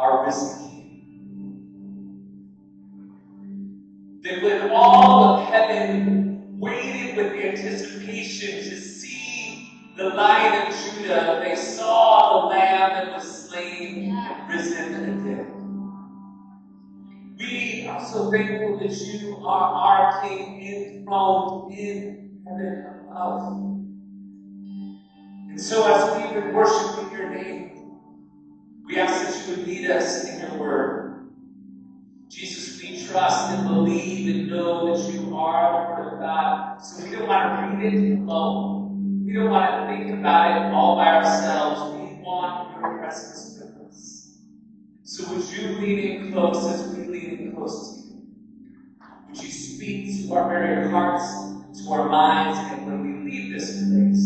our risen King. That when all of heaven waited with anticipation to see the Lion of Judah, they saw the Lamb that was slain and risen again. We are so thankful that you are our King enthroned in heaven above. And so as we would worship in your name, we ask that you would lead us in your word. Jesus, we trust and believe and know that you are the Word of God. So we don't want to read it alone. We don't want to think about it all by ourselves. We want your presence with us. So would you lean in close as we lean in close to you? Would you speak to our very hearts, to our minds, and when we leave this place,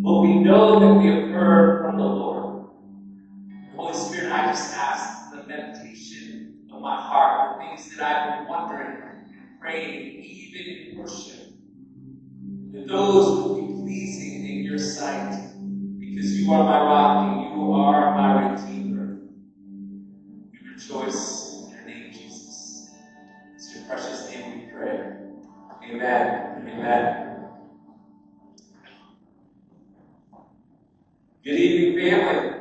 will we know that we have heard from the Lord? Holy Spirit, I just ask the meditation of my heart, the things that I've been wondering and praying, even in worship, that those will be pleasing in your sight, because you are my rock and you are my Redeemer. We rejoice in your name, Jesus. It's your precious name we pray. Amen. Amen. Good evening, family.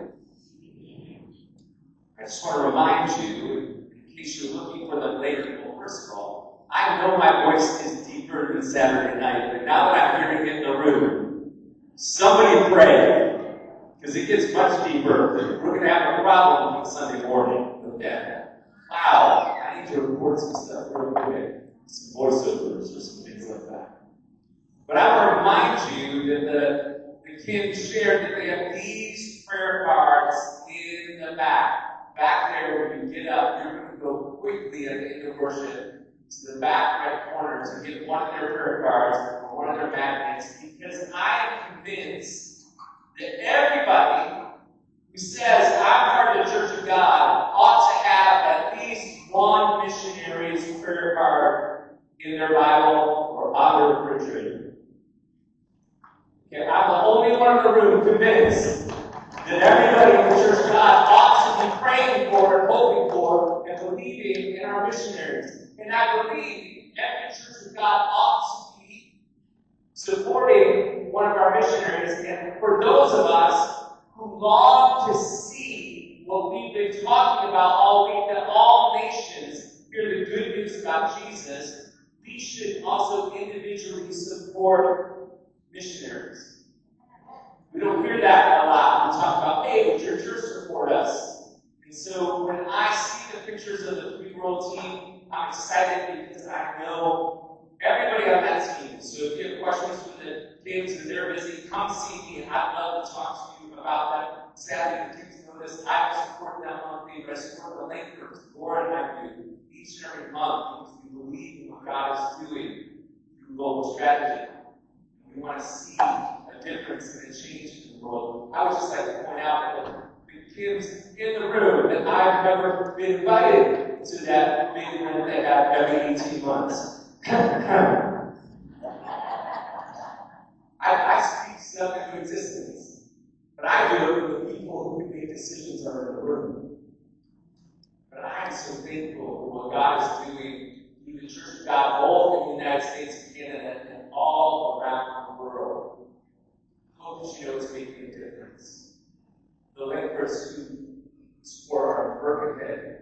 I just want to remind you, in case you're looking for them later, well, first of all, I know my voice is deeper than Saturday night, but now that I'm hearing it in the room, somebody pray, because it gets much deeper. We're going to have a problem on Sunday morning with that. Wow, I need to record some stuff real quick, some voiceovers or some things like that. But I want to remind you that the kids shared that they have these prayer cards in the back. Back there, when you get up, you're going to go quickly at the end of worship to the back right corner to get one of their prayer cards or one of their magnets, because I am convinced that everybody who says, I'm part of the Church of God, ought to have at least one missionary's prayer card in their Bible or on their refrigerator. Okay, I'm the only one in the room convinced that everybody in the Church of God ought to be praying for and hoping for and believing in our missionaries. And I believe every Church of God ought to be supporting one of our missionaries. And for those of us who long to see what we've been talking about all week, that all nations hear the good news about Jesus, we should also individually support missionaries. We don't hear that a lot. We talk about, hey, would your church support us? And so when I see the pictures of the 3-year-old team, I'm excited because I know everybody on that team. So if you have questions for the kids and they're busy, come see me. I'd love to talk to you about them. Sadly, the kids know this. I don't support them monthly, but I support the Lakers. Laura and I do each and every month because we believe in what God is doing through global strategy. We want to see a difference and a change in the world. I would just like to point out that the kids in the room, that I've never been invited to that big event they have every 18 months. I speak stuff into existence, but I do it when the people who make decisions are in the room. But I am so thankful for what God is doing through the Church of God, both in the United States and Canada, and all around the world. I hope that you know it's making a difference. The Lakers who support our Birkenhead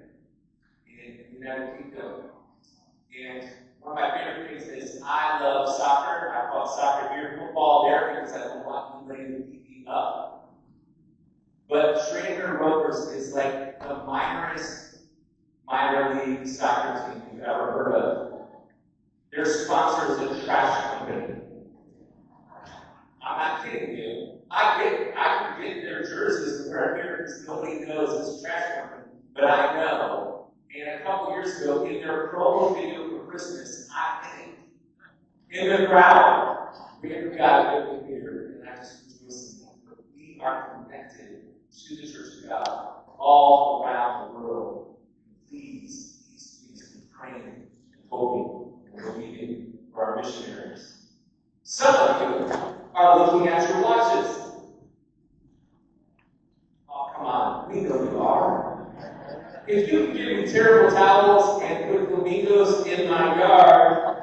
in the United Kingdom. And one of my favorite things is I love soccer. I call it soccer here, football there, because I don't want anybody to beat me up. But Schrader Rovers is like the minorest minor league soccer team you've ever heard of. Their sponsor is a trash company. I'm not kidding you. I can get their jerseys from here because nobody knows it's a trash company. But I know. And a couple years ago, in their promo video for Christmas, I think in the crowd, we got a good here, and I just was listening. But we are connected to the Church of God all around the world. Please keep praying and hoping and believing for our missionaries. Some of you are looking at your watches. Oh, come on. We know you are. If you can give me terrible towels and put flamingos in my yard,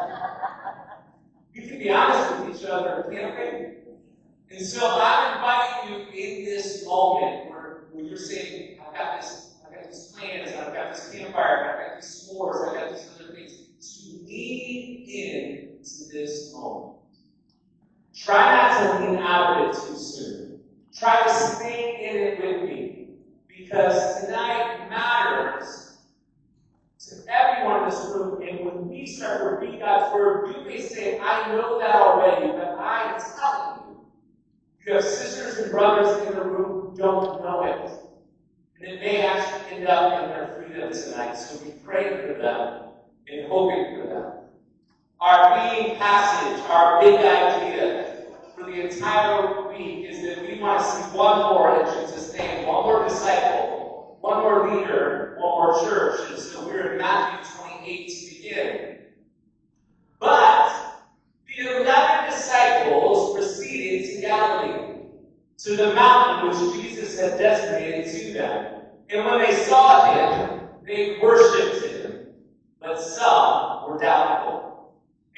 we can be honest with each other, can't we? And so I'm inviting you in this moment where you're saying, I've got these plans, I've got this campfire, I've got these s'mores, I've got these other things, to lean into this moment. Try not to lean out of it too soon. Try to stay in it with me. Because tonight matters to everyone in this room. And when we start to read God's word, you may say, I know that already, but I am telling you, you have sisters and brothers in the room who don't know it. And it may actually end up in their freedom tonight. So we pray for them and hoping for them. Our main passage, our big idea for the entire week is that we want to see one more in Jesus' name, one more disciple, one more leader, one more church. And so we're in Matthew 28 to begin. But the 11 disciples proceeded to Galilee, to the mountain which Jesus had designated to them. And when they saw him, they worshipped him, but some were doubtful.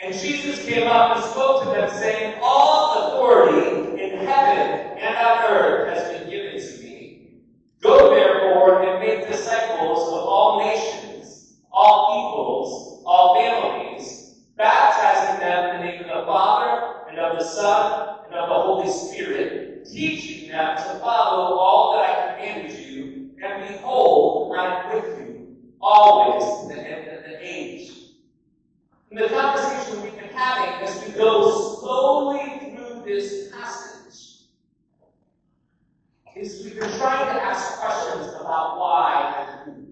And Jesus came up and spoke to them, saying, all authority in heaven and on earth has been given to me. Go therefore and make disciples of all nations, all peoples, all families, baptizing them in the name of the Father, and of the Son, and of the Holy Spirit, teaching them to follow all that I commanded you, and behold, I am with you always to the end of the age. And the conversation we've been having as we go slowly through this passage is we've been trying to ask questions about why and who.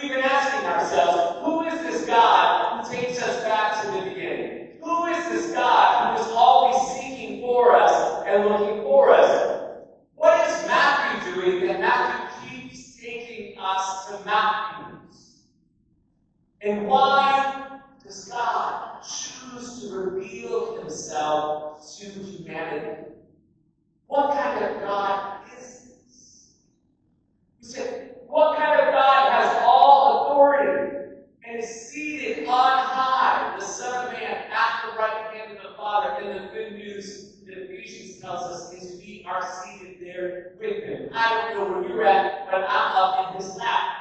We've been asking ourselves, who is this God who takes us back to the beginning? Who is this God who is always seeking for us and looking for us? What is Matthew doing that Matthew keeps taking us to mountains? And why does God choose to reveal himself to humanity? What kind of God is this? You say, what kind of God has all authority and is seated on high, the Son of Man, at the right hand of the Father? And the good news that Ephesians tells us is we are seated there with him. I don't know where you're at, but I'm up in his lap.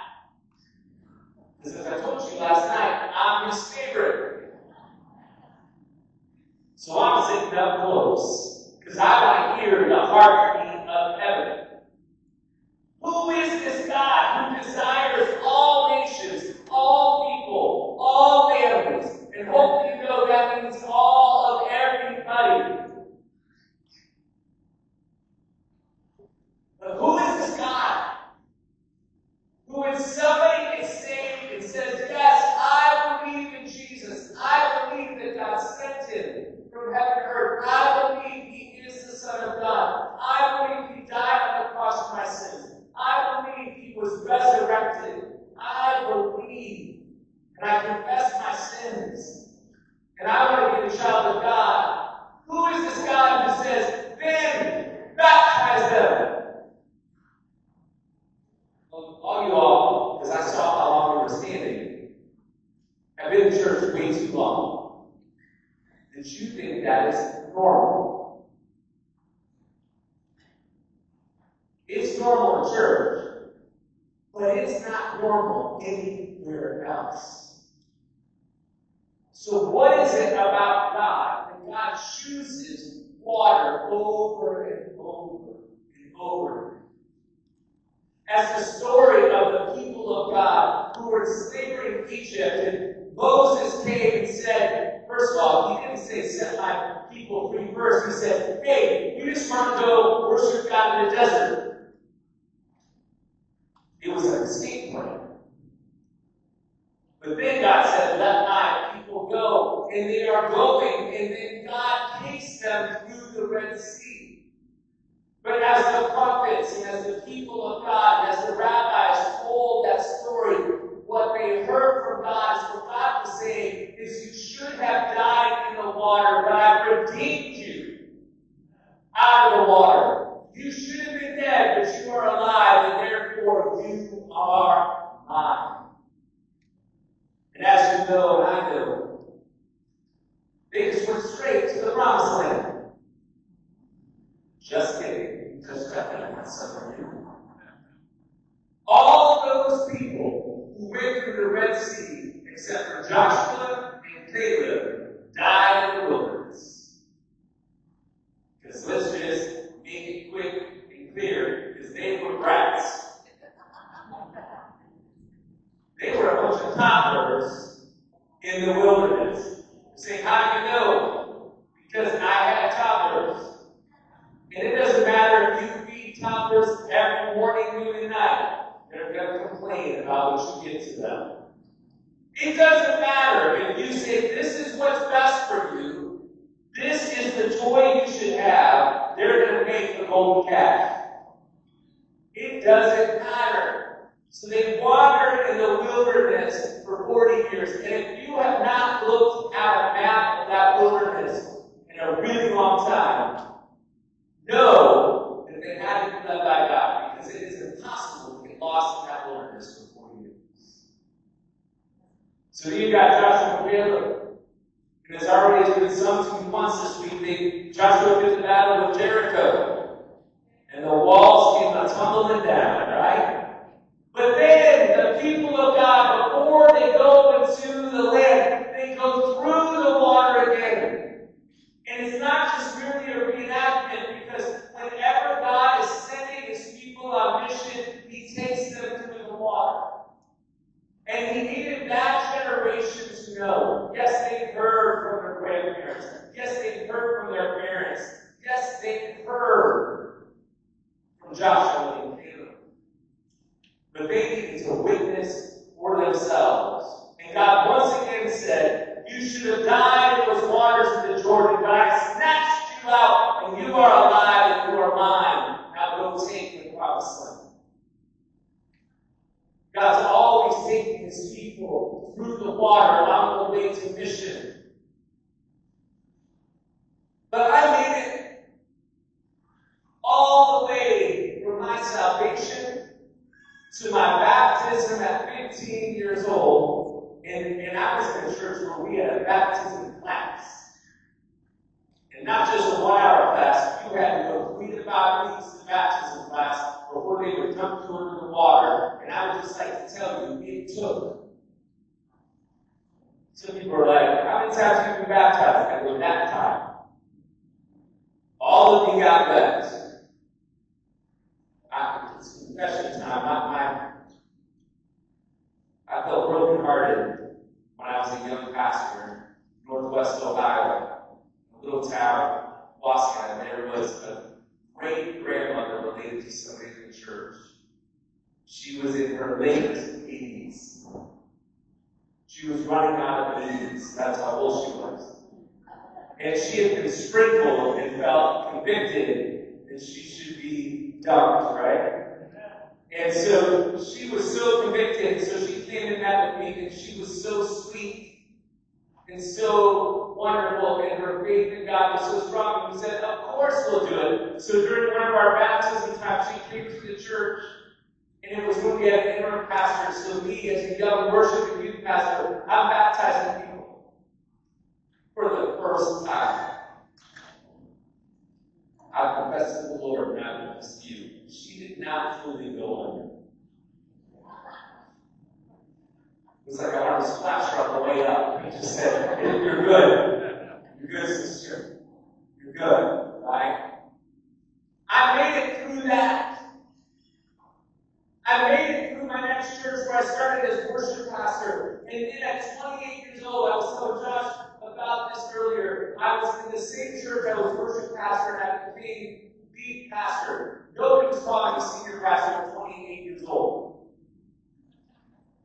Because as I told you last night, I'm his favorite. So I'm sitting up close, because I want to hear the heartbeat of heaven. Who is this God who desires all nations, all people, all families? And hopefully you know that means all of everybody. But who is this God? Who when somebody gets saved and says, yes, I believe in Jesus. I believe that God sent him from heaven to earth. I believe he is the Son of God. I believe he died on the cross for my sins. I believe he was resurrected. I believe. And I confess my sins. And I want to be a child of God. Who is this God who says, then baptize them? All you all, because I saw how long you were standing, have been in church way too long. Did you think that is normal? It's normal in church, but it's not normal anywhere else. So what is it about God that God chooses water over and over and over again? As the story of the people of God who were in slavery in Egypt, and Moses came and said, first of all, he didn't say, set my people free first. He said, hey, you just want to go worship God in the desert. It was an escape plan. But then God said, let my people go. And they are going, and then God takes them through the Red Sea. But as the prophets and as the people of God, and as the rabbis told that story, what they heard from God is what God was saying is you should have died in the water, but I redeemed you out of the water. You should have been dead, but you are alive, and therefore you are stepping on something new. All those people who went through the Red Sea, except for Joshua and Caleb, died in the wilderness. Because let's just make it quick and clear, because they were brats. They were a bunch of toddlers in the wilderness. You say, how do you know? Because I had toddlers. And it doesn't matter if you feed toddlers every morning, noon, and night. They're going to complain about what you get to them. It doesn't matter if you say, this is what's best for you. This is the toy you should have. They're going to make the golden calf. It doesn't matter. So they wandered in the wilderness for 40 years. And if you have not looked at a map of that wilderness in a really long time, know that they had to be led by God, because it is impossible to get lost in that wilderness for 40 years. So you've got Joshua and Caleb. And as already has been sung to you once this week, Joshua did the battle with Jericho. And the walls came tumbling down, right? But then the people of God, before they go into the land, they go through the water again. And it's not just merely a reenactment, because whenever God is sending his people on mission, he takes them through the water. And he needed that generation to know, yes, they've heard from their grandparents. Yes, they've heard from their parents. Yes, they've heard from Joshua and Caleb. But they needed to witness for themselves. And God once again said, you should have died in those waters of the Jordan, but I snatched you out, and you are alive and you are mine. Now go take the promised land. God's always taking his people through the water on the way to mission. But I made it all the way from my salvation to my baptism at 15 years old. And I was in a church where we had a baptism class. And not just a 1-hour class. You had to go 3 to 5 weeks of baptism class before they would dump you under the water. And I would just like to tell you, it took. Some people are like, how many times have you been baptized? I go, that time. All of you got wet. It's confession time, not mine. I felt brokenhearted when I was a young pastor in Northwest Ohio, a little town, Waska, and there was a great grandmother related to somebody in the church. She was in her late 80s. She was running out of 80s. That's how old she was. And she had been sprinkled and felt convicted that she should be dumped, right? And so she was so convicted, so she came and met with me, and she was so sweet and so wonderful, and her faith in God was so strong. And we said, of course we'll do it. So during one of our baptism times, she came to the church, and it was when we had an interim pastor. So me, as a young worship and youth pastor, I'm baptizing people for the first time. I confess to the Lord, and I confess to you. She did not fully go under. It was like I wanted to splash her on the way up. I just said, hey, you're good. You're good, sister. You're good, right? I made it through that. I made it through my next church where I started as worship pastor. And then at 28 years old, I was telling Josh about this earlier. I was in the same church I was worship pastor, and I became lead pastor. Nobody was calling me senior pastor at 28 years old.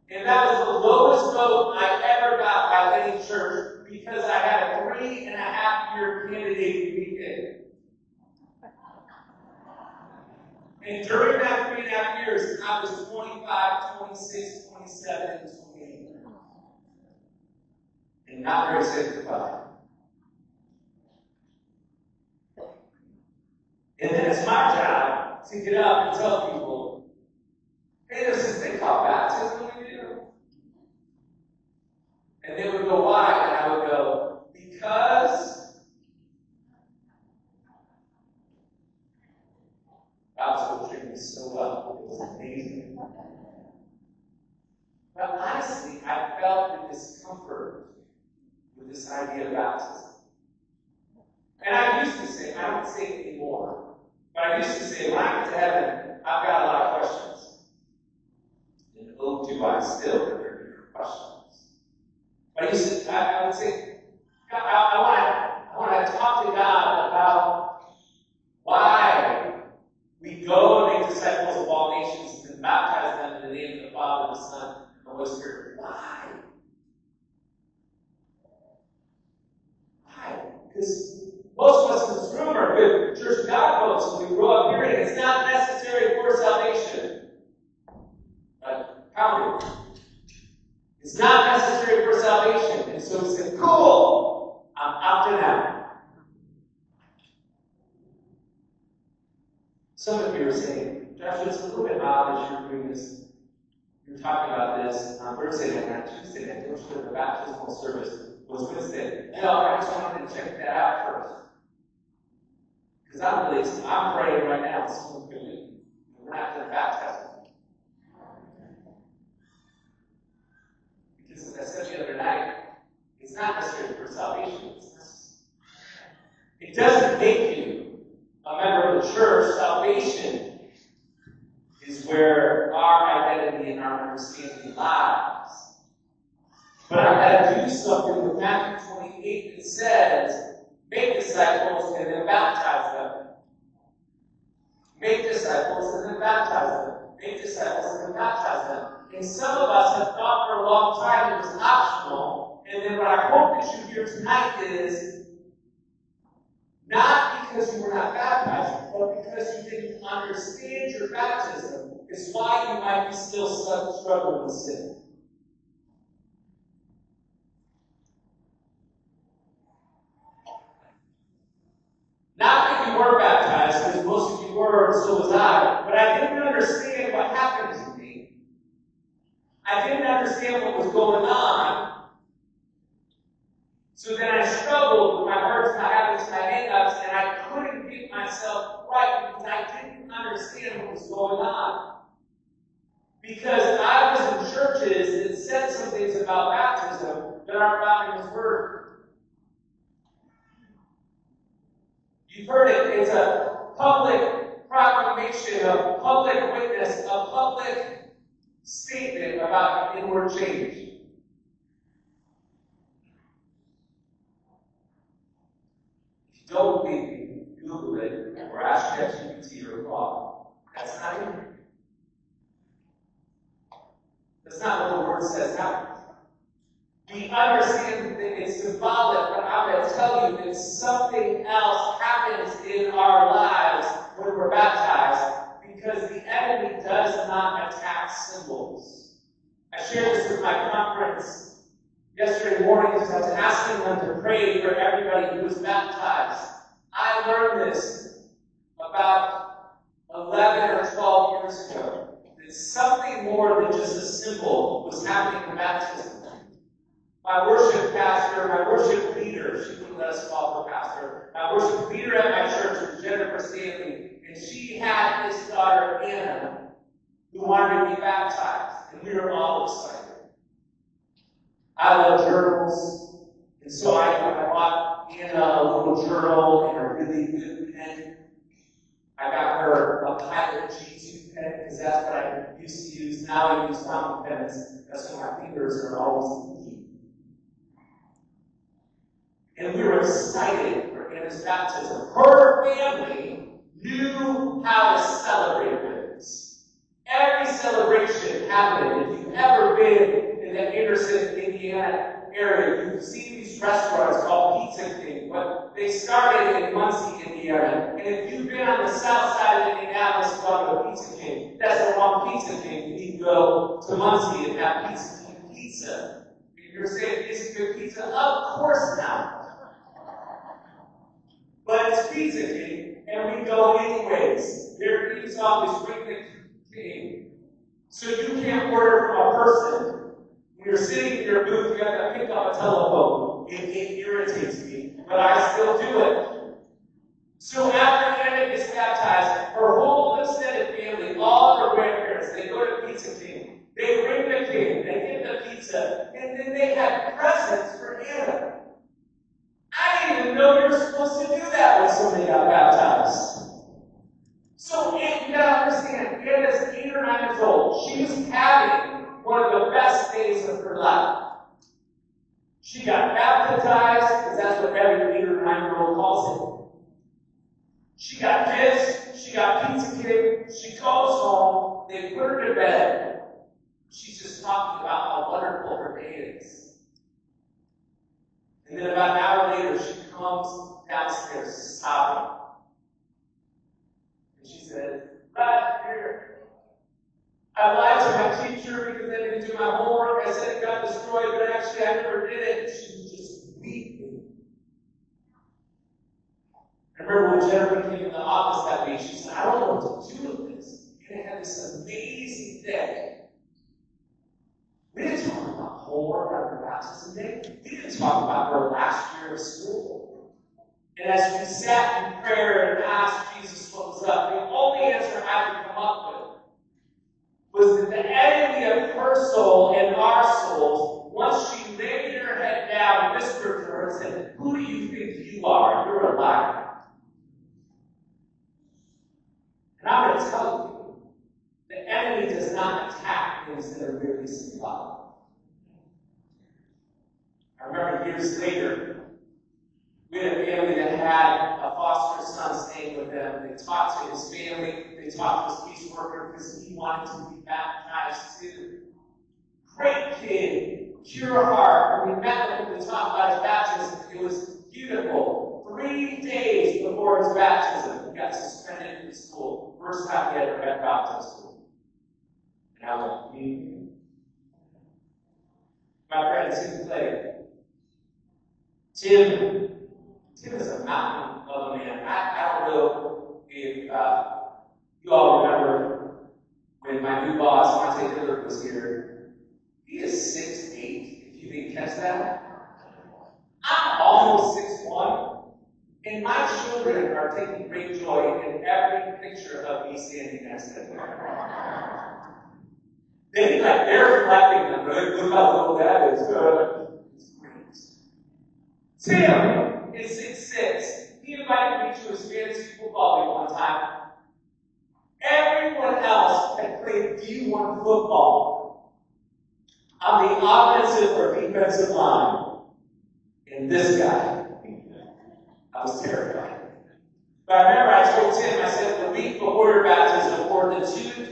And that was the lowest vote I ever got by any church, because I had a 3.5-year candidate weekend. And during that 3.5 years, I was 25, 26, 27, and 28. And not very sanctified. And then it's my job to get up and tell people, hey, there's this thing called baptism we do. And they would go, why? And I would go, because me so well. It was amazing. But honestly, I felt the discomfort with this idea of baptism. And I used to say, I don't say it anymore, but I used to say, when I get to heaven, I've got a lot of questions. And oh, do I still, but there are different questions. But I would say, God, I want to talk to God about why we go and make disciples of all nations and baptize them in the name of the Father, the Son, and the Holy Spirit. Why? Why? Because most of us in this room are good Church of God folks, and we grow up hearing it's not necessary for salvation. How many? It's not necessary for salvation. And so we say, cool, I'm opting out. Some of you are saying, Josh, it's a little bit odd that you're doing this. You're talking about this on Thursday night, not Tuesday night. Don't you know the baptismal service was Wednesday? No, I just wanted to check that out first. Because I'm praying right now, someone's going to leave. We're not going to baptize them. Because as I said the other night, it's not necessary for salvation. It doesn't make you a member of the church. Salvation is where our identity and our understanding lies. But I've got to do something with Matthew 28 that says, make disciples and then baptize them. Make disciples and then baptize them. Make disciples and then baptize them. And some of us have thought for a long time it was optional. And then what I hope that you hear tonight is not because you were not baptized, but because you didn't understand your baptism is why you might be still struggling with sin. Not that you were baptized, because most of you were, and so was I, but I didn't understand what happened to me. I didn't understand what was going on. So then I struggled with my hurts, my habits, my hang-ups, and I couldn't get myself right because I didn't understand what was going on. Because I was in churches that said some things about baptism that aren't found in His Word. You've heard it. It's a public proclamation, a public witness, a public statement about inward change. If you don't believe me, Google it or ask ChatGPT or Claude. That's not it. That's not what the Word says happens. We understand that it's symbolic, but I'm going to tell you that something else happens in our lives when we're baptized because the enemy does not attack symbols. I shared this with my conference yesterday morning as I was asking them to pray for everybody who was baptized. I learned this about 11 or 12 years ago, that something more than just a symbol was happening in baptism. My worship pastor, my worship leader, she wouldn't let us call her pastor, my worship leader at my church was Jennifer Stanley, and she had this daughter, Anna, who wanted to be baptized, and we were all excited. I love journals, and so I bought Anna a little journal and a really good pen. I got her a Pilot G2 pen, because that's what I used to use. Now I use fountain pens. That's why my fingers are always inky. And we were excited for Anna's baptism. Her family knew how to celebrate this. Every celebration happened. If you've ever been in the Anderson, Indiana area, you've seen these restaurants called Pizza King. But they started in Muncie, Indiana. And if you've been on the south side of Indianapolis and gone to Pizza King, that's the wrong Pizza King. You need to go to Muncie and have Pizza King pizza. You're saying, is it good pizza? Of course not. But it's Pizza King, and we go anyways. Their pizza is Frequent King. So you can't order from a person. When you're sitting in your booth, you have to pick up a telephone. It irritates me, but I still do it. So after Anna gets baptized, her whole extended family She was having one of the best days of her life. She got baptized, because that's what every 8 or 9-year-old calls it. She got gifts, she got pizza cake, she goes home, they put her to bed. She's just talking about how wonderful her day is. And then about an hour later, she comes downstairs sobbing. And she said, "Last year, I lied to my teacher because I didn't do my homework. I said it got destroyed, but actually I never did it." She was just weeping. I remember when Jennifer came in the office that week, she said, "I don't know what to do with this." And I had this amazing day. We didn't talk about homework on her baptism day. We didn't talk about her last year of school. And as we sat in prayer and asked Jesus what was up, the only answer I could come up with was that the enemy of her soul and our souls, once she laid her head down, whispered to her and said, "Who do you think you are? You're a liar." And I'm going to tell you, the enemy does not attack things that are merely symbolic. I remember years later, we had a family that had a foster son staying with them. They talked to his family, they talked to his caseworker because he wanted to be baptized too. Great kid, pure heart. When we met with him to talk about his baptism, it was beautiful. 3 days before his baptism, he got suspended from school. First time he ever got baptized school. And I went, My friend Tim Clay. Tim is a mountain of a man. I don't know if you all remember when my new boss, Monte Dillard, was here. He is 6'8", if you didn't catch that. I'm almost 6'1", and my children are taking great joy in every picture of me standing next to them. They're reflecting them. Look how little that is. It's great. Tim is 6'6". He invited me to his fantasy football league one time. Everyone else had played D1 football on the offensive or defensive line. And this guy, I was terrified. But I remember I told Tim, I said, the week before your baptism, or the 2 to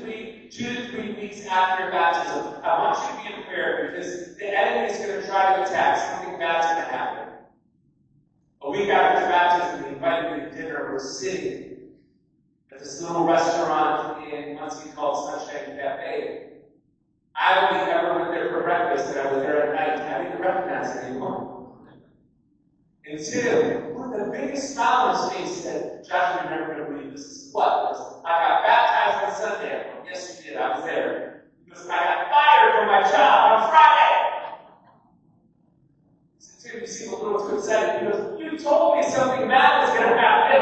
3 weeks after your baptism, I want you to be in prayer because the enemy is going to try to attack. Something bad's going to happen. A week after his baptism, he invited me to dinner. We're sitting at this little restaurant in Muncie called Sunshine Cafe. I only ever went there for breakfast, and I was there at night. I didn't recognize anyone. And Tim, with the biggest smile on his face, said, "Josh, you're never going to believe this is what? I got baptized on Sunday." Well, yes, you did. I was there. Because I got fired from my job on Friday. I said, "Tim, you seem a little too excited." He goes, "You told me something bad was going to happen."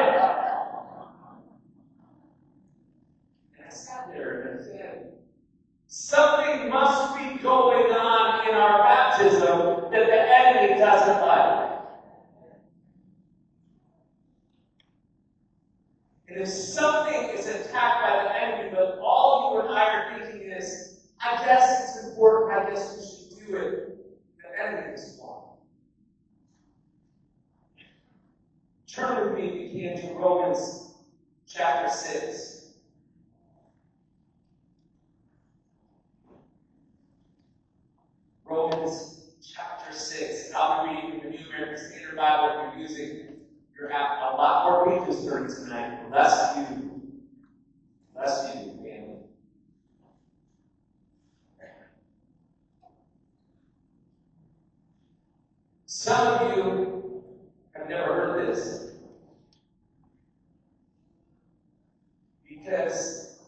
And I sat there and I said, something must be going on in our baptism that the enemy doesn't like. And if something is attacked by the enemy, but all you and I are thinking is, I guess it's important, I guess we should do it, the enemy is wrong. Turn with me, if you can, to Romans chapter 6. Romans chapter 6. I'll be reading the New American Standard Bible if you're using. You're at a lot more pages during tonight. Bless you. Bless you, family. Some of you have never heard this. Because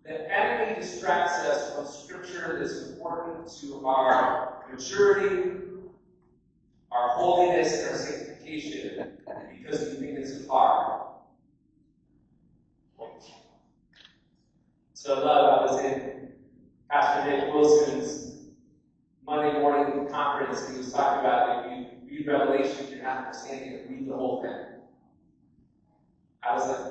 the enemy distracts us from scripture that's important to our maturity, our holiness, and our sanctification, because we think it's hard. So I was in Pastor Nick Wilson's Monday morning conference, and he was talking about if you read Revelation, you're not understanding it, read the whole thing. I was like,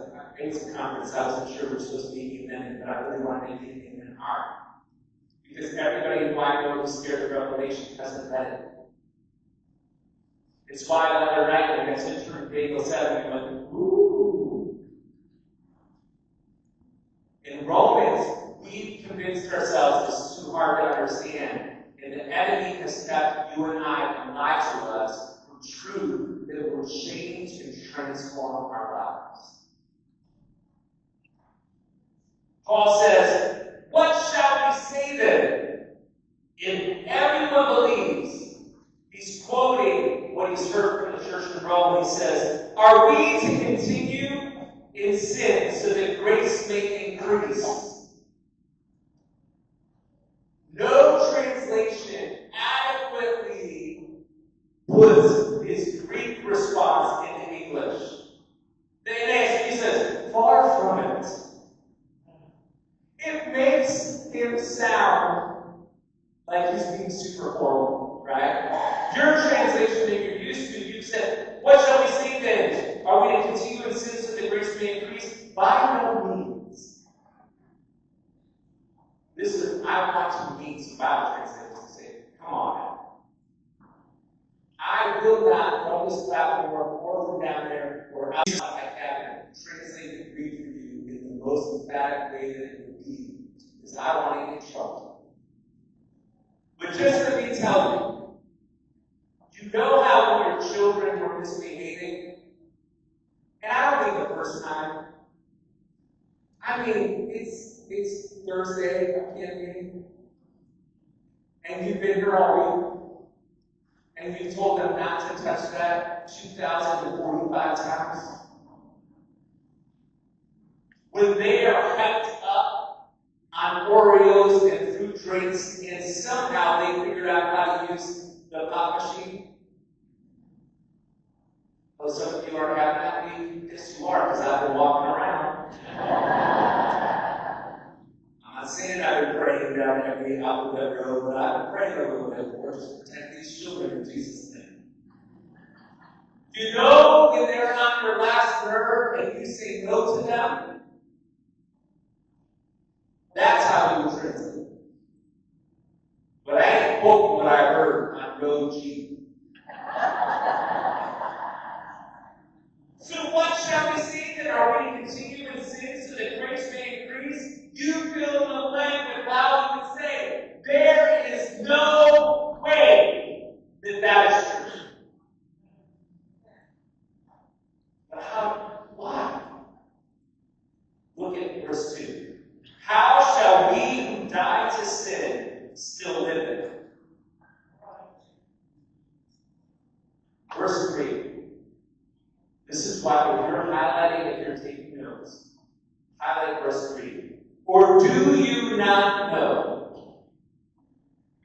it was a conference, I wasn't sure we're supposed to be amen, but I really want to make it an amen heart. Because everybody who I know who's scared of Revelation hasn't read it. It's why the other night when I said to Daniel 7, we went, ooh. In Romans, we've convinced ourselves this is too hard to understand. And the enemy has kept you and I and lied to us from truth that will change and transform our lives. Paul says, what shall we say then? If everyone believes, he's quoting what he's heard from the church in Rome. He says, are we to continue in sin so that grace may increase? No translation adequately puts his Greek response into English. The NASB says, far from it. It makes him sound like he's being super horrible, right? Your translation that you're used to, you said, what shall we say then? Are we to continue in sin so that grace may increase? By no means. This is, I want to meet some Bible translators and say, come on now. I will not, from this platform or from down there or outside my cabin, translate the Greek for you in the most emphatic way that it would be, because I want to get in trouble. But just let me tell you know how when your children were misbehaving? And I don't mean the first time. I mean, it's Thursday, I can't read. And you've been here all week. And you told them not to touch that 2,045 times. When they are hyped up on Oreos and fruit drinks, and somehow they figured out how to use the pop machine. Oh, some of you are having that week? Yes, you are, because I've been walking around. I'm not saying I've been praying down every alphabet road, but I've been praying a little bit for just protect these children in Jesus' name. You know when they're on your last nerve and you say no to them? That's how you translate. But I ain't quoting what I heard on Road G. So what shall we say then? Are we to continue in sin so that grace may increase? You fill in the blank with how you would say. There is no way that that is true. But how? Why? Look at verse 2. How shall we who died to sin still live in it? Verse 3. This is why when you're highlighting, if you're taking notes, highlight verse 3. Or do you not know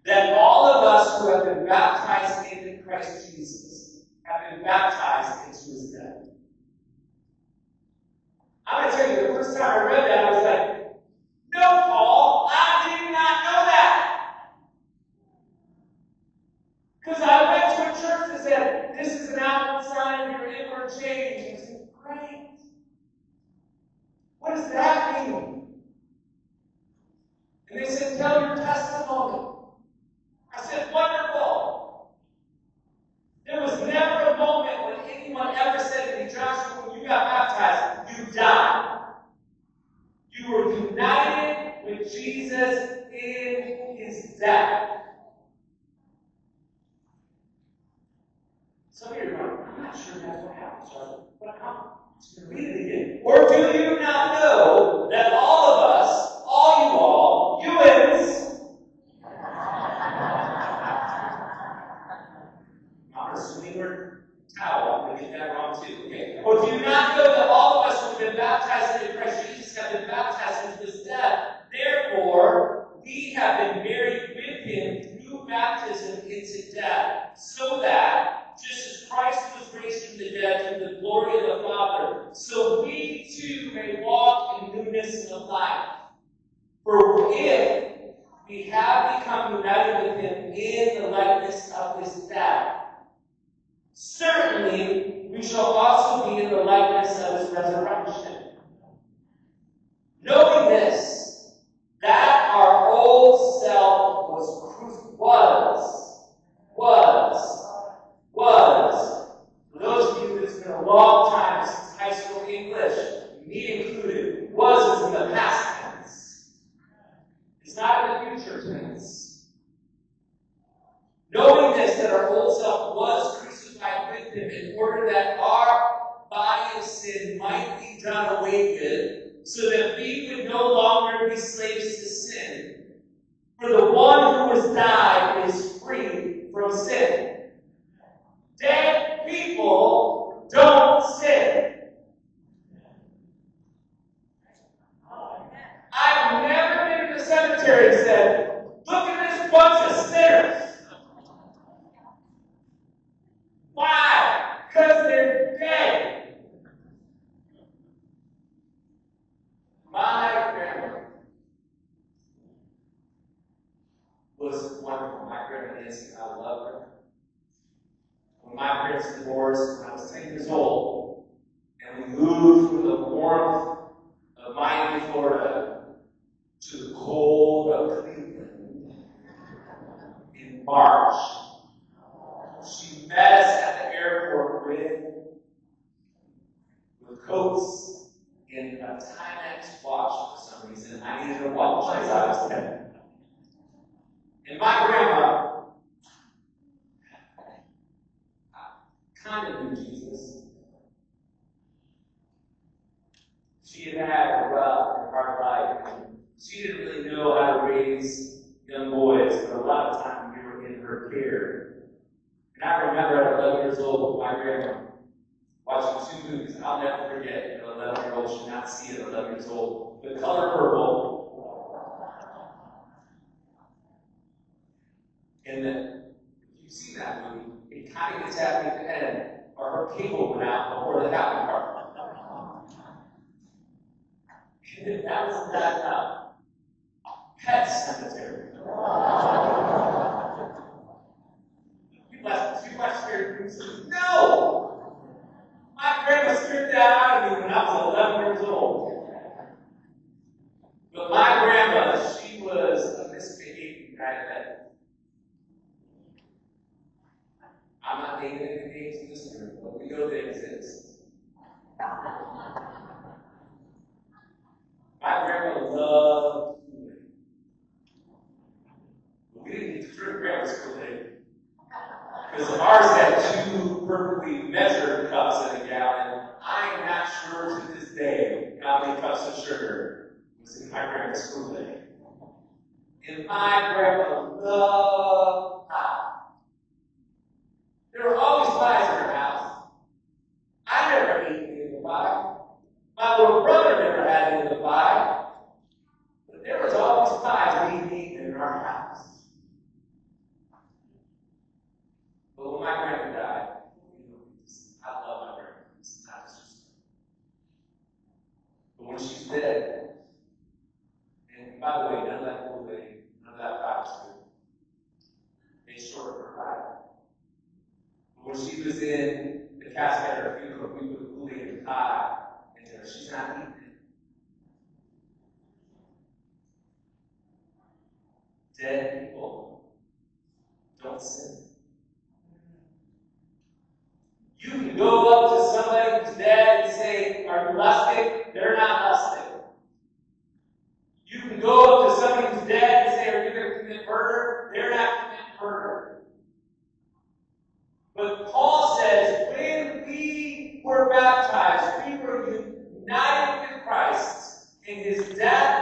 that all of us who have been baptized into Christ Jesus have been baptized into his death? I'm going to tell you, the first time I read that, I was like, no, Paul, I did not know that. Because I went to a church that said, this is an outward sign of your inward change. I said, great. What does that mean? And they said, tell your testimony. I said, wonderful. There was never a moment when anyone ever said to me, Joshua, when you got baptized, you died. You were united with Jesus in his death. Some of you are going, I'm not sure that's what happened, Joshua. But I'm just going to read it again. Or do you not know that all of us, all you ins, I'm assuming we're towel, I'm going to get that wrong too. Okay. Or do you not know that all of us who have been baptized into Christ Jesus have been baptized into his death? Therefore, we have been buried with him through baptism into death, so that, just as Christ was raised from the dead through the glory of the Father, so we too may walk in newness of life. For if we have become united with him in the likeness of his death, certainly we shall also be in the likeness of his resurrection. Knowing this, longer be slaves to sin. For the one who has died is free from sin. Dead people don't sin. I've never been to the cemetery and said, look at this bunch of sinners. Why? Because they're dead. My grandma was wonderful. My grandma Nancy, I love her. When my parents divorced when I was 10 years old, and we moved from the warmth of Miami, Florida, to the cold of Cleveland in March, she met us at the airport with coats and a Timex watch for some reason. I needed a watch because I was 10. And my grandma kind of knew Jesus. She had had a rough and hard life, and she didn't really know how to raise young boys, but a lot of times we were in her care. And I remember at 11 years old with my grandma watching 2 movies. I'll never forget, an 11-year-old should not see it at 11 years old. The Color Purple. And then, if you've seen that movie, it kind of gets happy at the end, or her cable went out before the happy part. And if that wasn't bad enough, Pet Cemetery. You watch scary movies? No! My grandma stripped that out of me when I was 11 years old. But my grandma, she was a misbehaving diabetic. I'm not naming any names in this room, but we know they exist. My grandma loved Kool-Aid. But we didn't get to drink grandma's Kool-Aid. Because ours had 2 perfectly measured cups in a gallon. I'm not sure to this day how many cups of sugar was in my grandma's Kool-Aid. And my grandma loved pie. There were always pies in her house. I never ate any of the pie. My little brother never had any of the pie. But there was always pies being eaten in our house. But when my grandma died, I love my grandma. It's not just. But when she's dead, and by the way, none of that Kool-Aid, none of that pie was good. It shortened her life. But when she was in the casket at her funeral, we put Kool-Aid and pie in there. She's not eating it. Dead people don't sin. You can go up to somebody who's dead and say, are you lusting? They're not lusting. You can go up to somebody who's dead and say, are you going to commit murder? They're not committing murder. But Paul says, when we were baptized, we were united with Christ in his death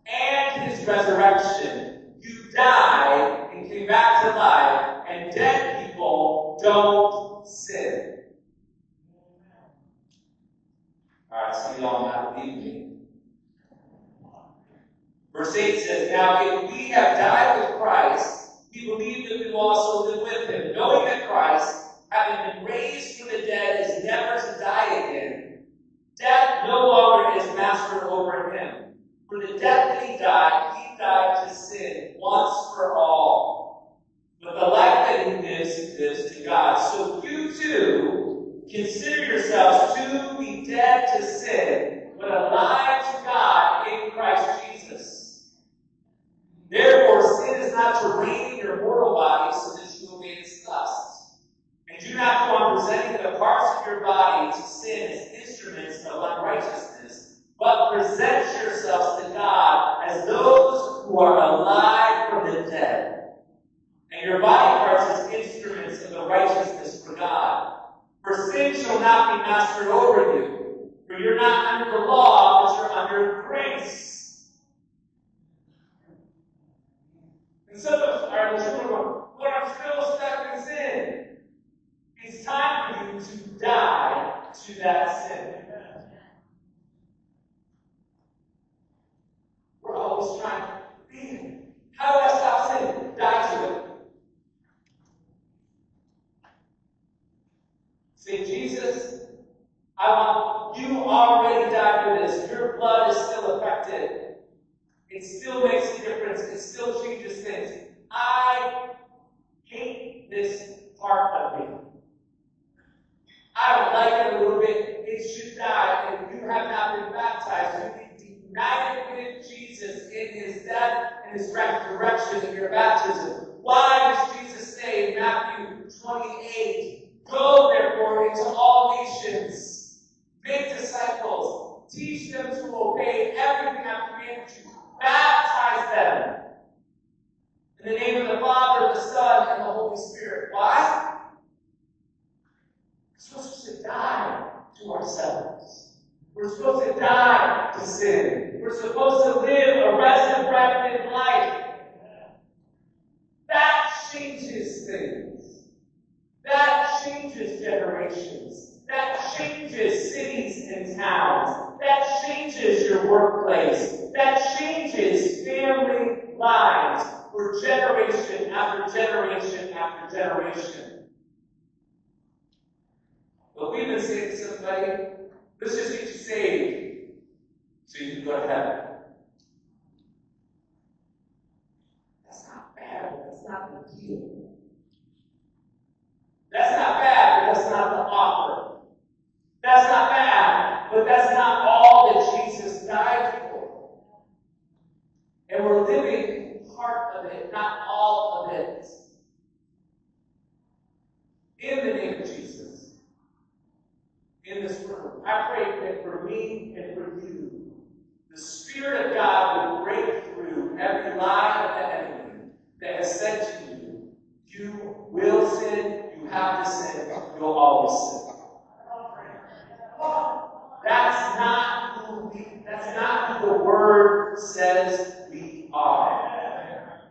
and his resurrection. You died and came back to life, and dead people don't sin. Alright, some of y'all not believe me. Verse 8 says, now if we have died with Christ, we believe that we will also live with him, knowing that Christ, having been raised from the dead, is never to die again. Death no longer is master over him. For the death that he died to sin once for all. But the life that he lives to God. So you too consider yourselves to be dead to sin, but alive to God in Christ Jesus. Therefore, sin is not to reign in your mortal body, so that you obey its lusts. And do not go on presenting the parts of your body to sin as instruments of unrighteousness, but present yourselves to God as those And some of us are in this room going, but I'm still stuck in sin. It's time for you to die to that sin. We're always trying to be. How do I stop sin? Die to it. Say, Jesus, you already died for this. Your blood is still effective. It still makes a difference. It still changes things. I hate this part of me. I don't like it a little bit. It should die. If you have not been baptized, you be united with Jesus in his death and his resurrection in your baptism. Why does Jesus say in Matthew 28, go therefore into all nations, make disciples, teach them to obey everything I've commanded you, baptize them in the name of the Father, the Son, and the Holy Spirit. Why? We're supposed to die to ourselves. We're supposed to die to sin. We're supposed to live a resurrected life. That changes things. That changes generations. That changes cities and towns. That changes your workplace. That changes family lives for generation after generation after generation. But we've been saying to somebody, let's just get you saved so you can go to heaven. That's not bad, but that's not the deal. That's not bad, but that's not the offer. That's not bad, but that's not all that Jesus died for. And we're living part of it, not all of it. In the name of Jesus. In this room, I pray that for me and for you, the Spirit of God will break through every lie of the enemy that has said to you, you will sin, you have to sin, you'll always sin. That's not who the Word says we are.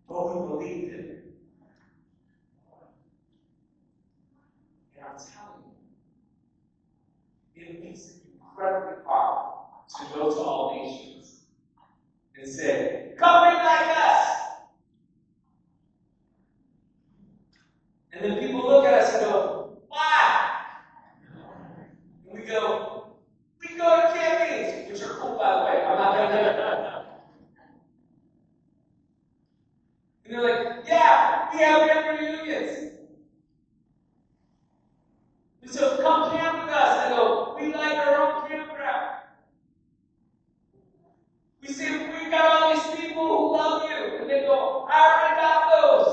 But we believed it. And I'm telling you, it makes it incredibly hard to go to all nations and say, come be like us. And then people look at us and go, why? And we go to camp meetings, which are cool, by the way. I'm not going to. And they're like, yeah, we have family reunions. And so come camp with us. And they go, we like our own campground. We say, we've got all these people who love you. And they go, I already got those.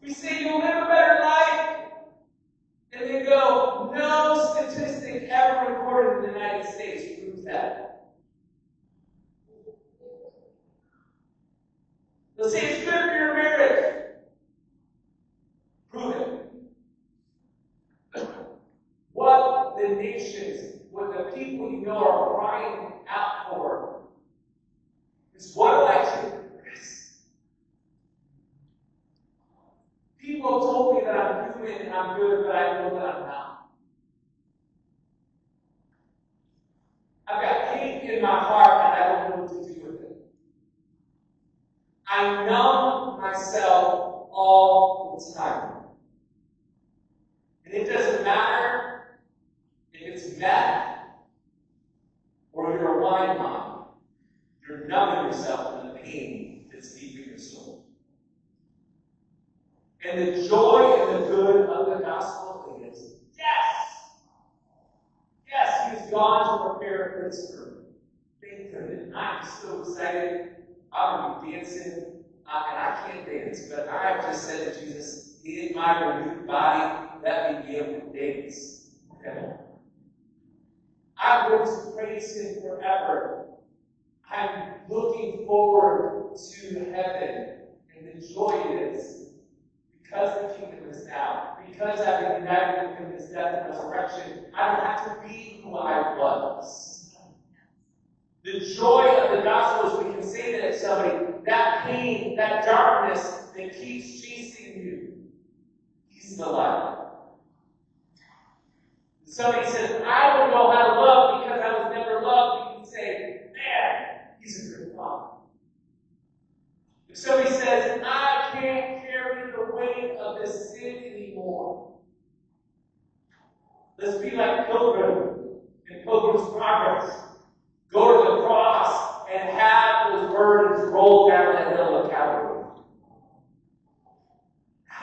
We say, you'll live a better life. And they go, no statistic ever recorded in the United States proves that. They'll say it's good for your marriage. Prove it. What the nations, what the people you know are crying out for is what do I do? People have told me that I'm human and I'm good, but I know that I'm not. I've got hate in my heart and I don't know what to do with it. I numb myself all the time. And it doesn't matter if it's meth or you're a wine mom. You're numbing yourself from the pain that's deep in your soul. And the joy and the good of the gospel is, yes, he's gone to prepare a place for me. Thank goodness. I'm so excited. I'm going to be dancing. And I can't dance, but I've just said to Jesus, in my renewed body, let me be able to dance. Okay? I'm going to praise him forever. I'm looking forward to heaven. And the joy is, because the kingdom is now, because I've been united with him in his death and resurrection, I don't have to be who I was. The joy of the gospel is we can say that to somebody, that pain, that darkness that keeps chasing you, he's the light. Somebody says, I don't know how to love because I was never loved. You can say, man, he's a good father. If somebody says, I can't carry the weight of this sin anymore, let's be like Pilgrim in Pilgrim's Progress. Go to the cross and have those burdens roll down the hill of Calvary.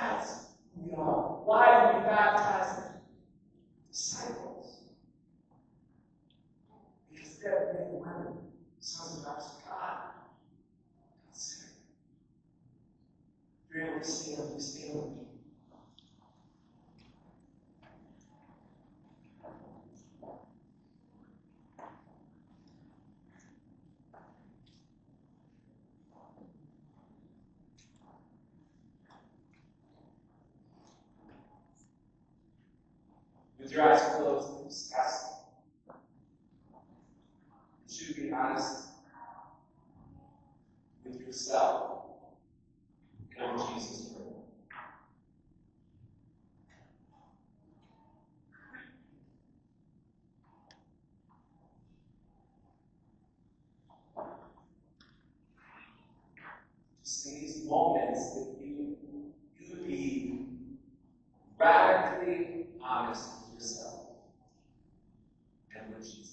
That's who we are. Why do we baptize disciples? Because they're men and women, sons and daughters of God. If you're able to stand up, please stand with me. With your eyes closed, just ask. You should be honest with yourself and with Jesus for you. Just in these moments that you would be radically honest with yourself and with Jesus.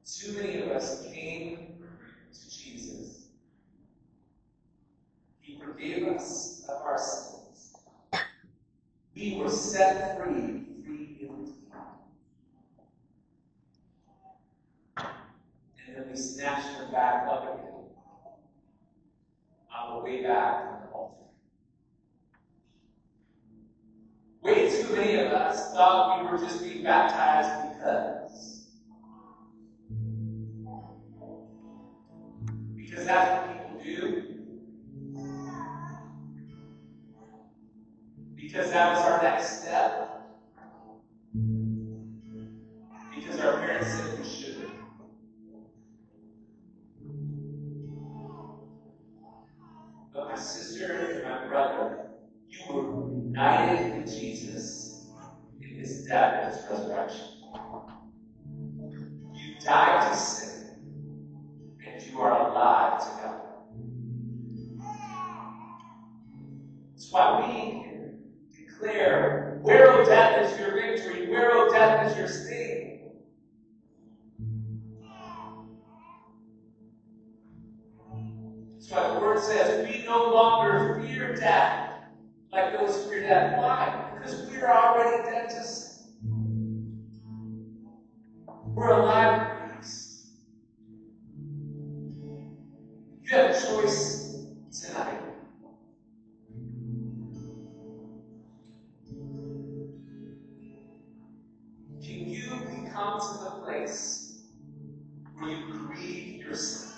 Too many of us came to Jesus. He forgave us of our sins. We were set free indeed. And then we snatched them back up again on the way back from the altar. Way too many of us thought we were just being baptized because that's what people do. Because that was our next step. Because our parents said we should. But my sister and my brother, you were united with Jesus in his death and his resurrection. You died to sin, and you are alive to God. That's why we can declare, where, O death, is your victory? Where, O death, is your sting? That's why the word says, we no longer fear death like those who fear death. Why? Because we are already dead to sin. We're alive in Christ. You have a choice tonight. Can you come to the place where you grieve your sin?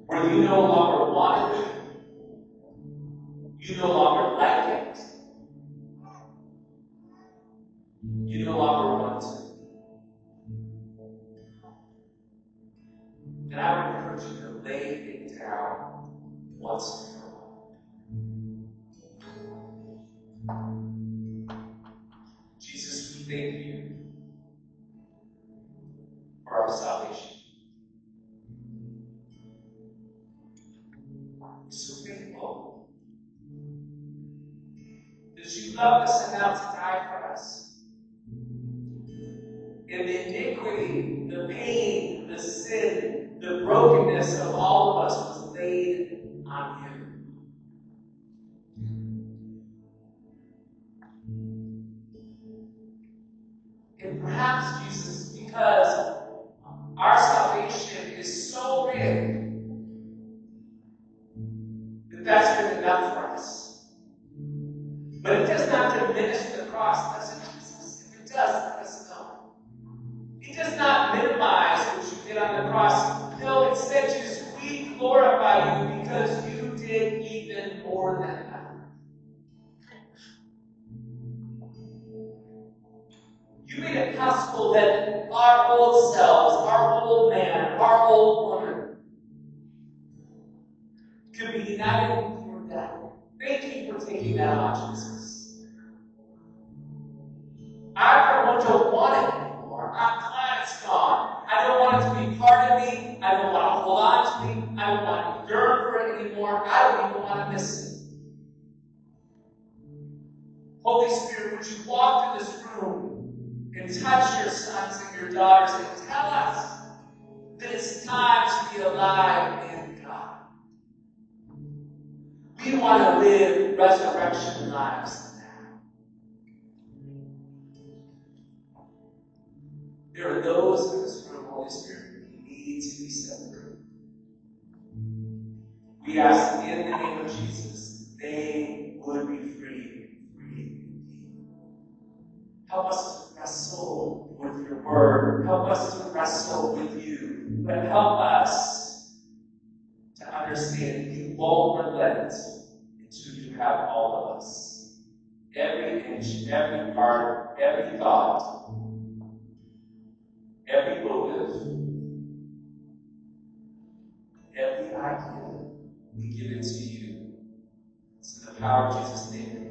Where you no longer want it, you no longer like it, you no longer want it. And I would encourage you to lay it down once and for all. Jesus, we thank you for our salvation. You're so faithful that you loved us enough to die for us. And the iniquity, the pain, the sin, the brokenness of all of us was laid on him. And perhaps, Jesus, because our salvation is so big that that's been enough for us. But it does not diminish the cross, does it, Jesus? If it does, let us know. It does not minimize what you did on the cross. No, instead, Jesus, we glorify you because you did even more than that. You made it possible that our old selves, our old man, our old woman, could be united with your death. Thank you for taking that on, Jesus. I for one don't want it anymore. I'm glad it's gone. I don't want it to be part of me. I don't want to hold on to me. I don't want to yearn for it anymore. I don't even want to miss it. Holy Spirit, would you walk through this room and touch your sons and your daughters and tell us that it's time to be alive in God. We want to live resurrection lives now. There are those in this room, Holy Spirit, who need to be set free. We ask in the name of Jesus, they would be free indeed. Help us to wrestle with your word. Help us to wrestle with you. But help us to understand you won't relent until you have all of us. Every inch, every part, every thought, every motive, every idea, we give it to you. It's in the power of Jesus' name.